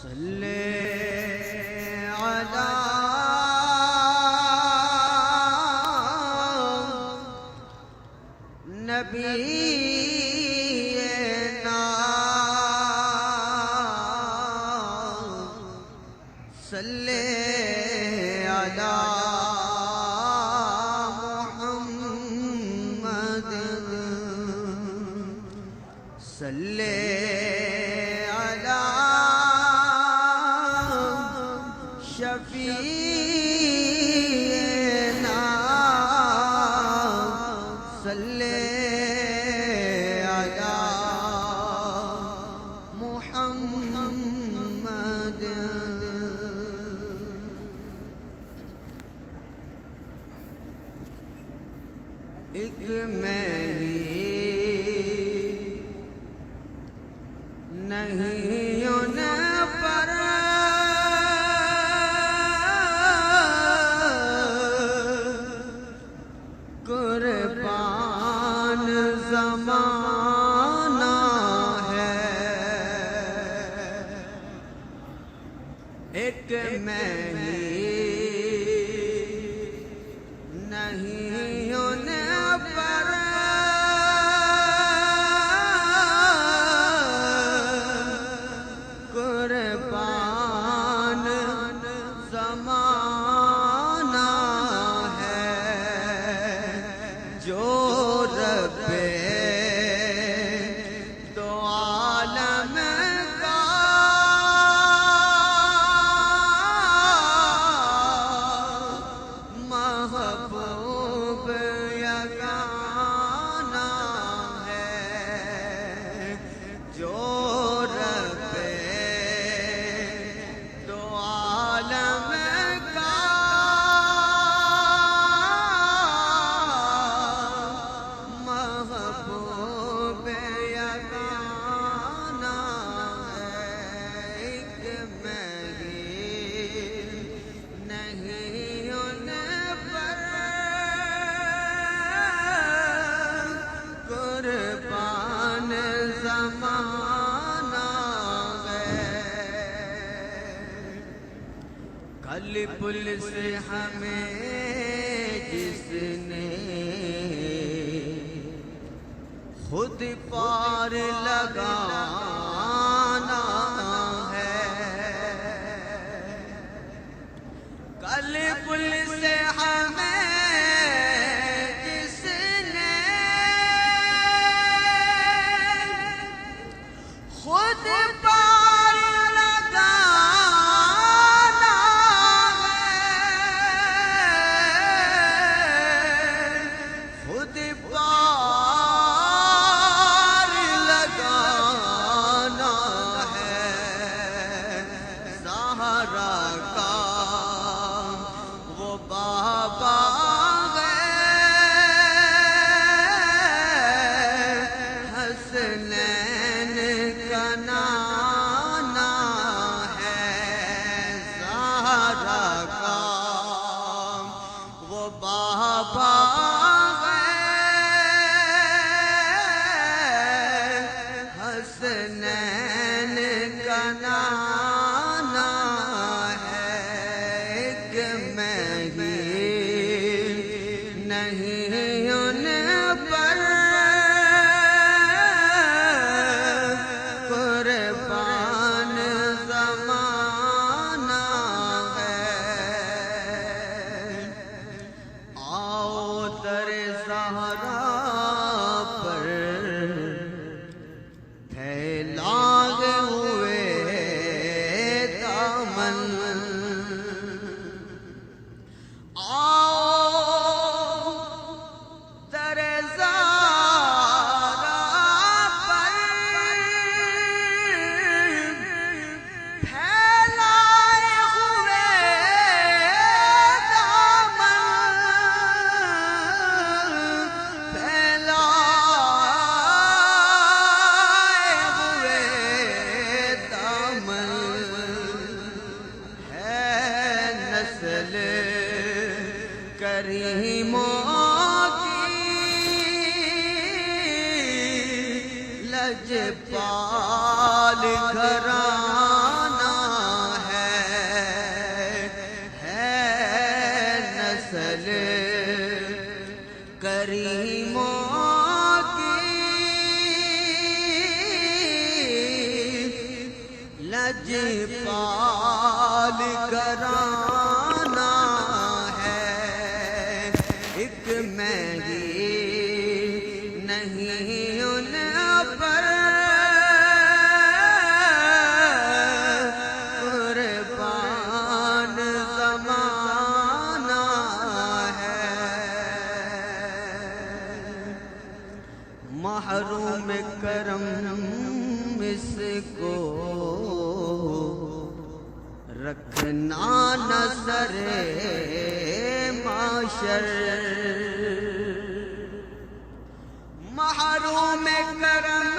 صلی علی نبینا صلی علی محمد صلی شفیعنا صلی علی محمد ایک میری نہیں ان پر قربان زمانہ ہے، ایک میں ہی نہیں ان پر قربان زمانہ ہے، جو رب دو عالم کا محبوب یگانہ ہے، جو رب دو عالم کا محبوب یگانہ ہے، ایک میں ہی نہیں ان پر قربان زمانہ ہے، کل پولیس ہمیں جس نے خود پار لگانا ہے، کل پولیس ہمیں جس نے خود پار لگانا ہے، خود پار لگانا ہے، زہرا کا وہ بابا ہے، حسنین کا نانا ہے، زہرا کا وہ بابا حسنین کا نانا ہے، ایک میں ہی نہیں ان پر قربان زمانہ ہے، آؤ در زہرا پر پھیلائے ہوئے دامن، آؤ در زہرا پر پھیلائے ہوئے دامن، پھیلائے ہوئے دامن ہے، نسل کریموں کی لجپال گھرانہ لجپال گھرانہ ہے، ایک میں ہی نہیں ان پر قربان زمانہ ہے، محروم کرم اس کو رکھنا نظر معاشر، محروم کرم